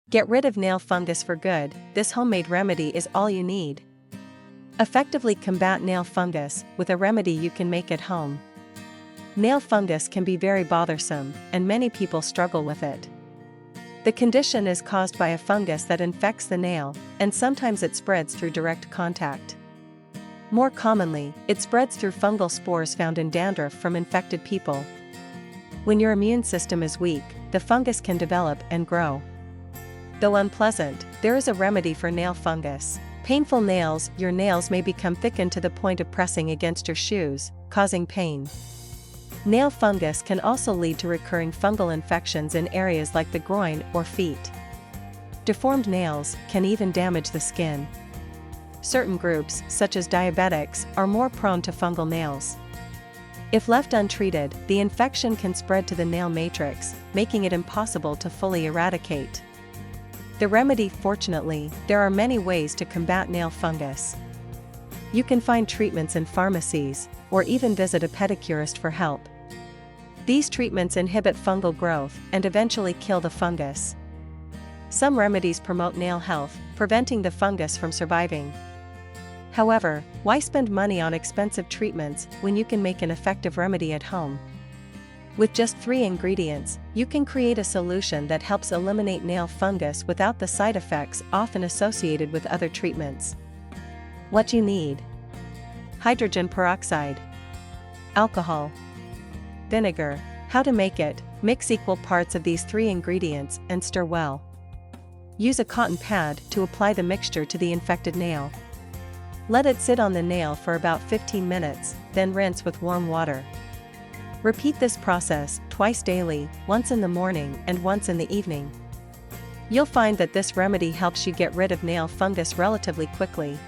Get rid of nail fungus for good. This homemade remedy is all you need. Effectively combat nail fungus with a remedy you can make at home. Nail fungus can be very bothersome, and many people struggle with it. The condition is caused by a fungus that infects the nail, and sometimes it spreads through direct contact. More commonly, it spreads through fungal spores found in dandruff from infected people. When your immune system is weak, the fungus can develop and grow. Though unpleasant, there is a remedy for nail fungus. Painful nails. Your nails may become thickened to the point of pressing against your shoes, causing pain. Nail fungus can also lead to recurring fungal infections in areas like the groin or feet. Deformed nails can even damage the skin. Certain groups, such as diabetics, are more prone to fungal nails. If left untreated, the infection can spread to the nail matrix, making it impossible to fully eradicate. The remedy. Fortunately, there are many ways to combat nail fungus. You can find treatments in pharmacies, or even visit a pedicurist for help. These treatments inhibit fungal growth and eventually kill the fungus. Some remedies promote nail health, preventing the fungus from surviving. However, why spend money on expensive treatments when you can make an effective remedy at home? With just 3 ingredients, you can create a solution that helps eliminate nail fungus without the side effects often associated with other treatments. What you need: hydrogen peroxide, alcohol, vinegar. How to make it: mix equal parts of these 3 ingredients and stir well. Use a cotton pad to apply the mixture to the infected nail. Let it sit on the nail for about 15 minutes, then rinse with warm water. Repeat this process twice daily, once in the morning and once in the evening. You'll find that this remedy helps you get rid of nail fungus relatively quickly.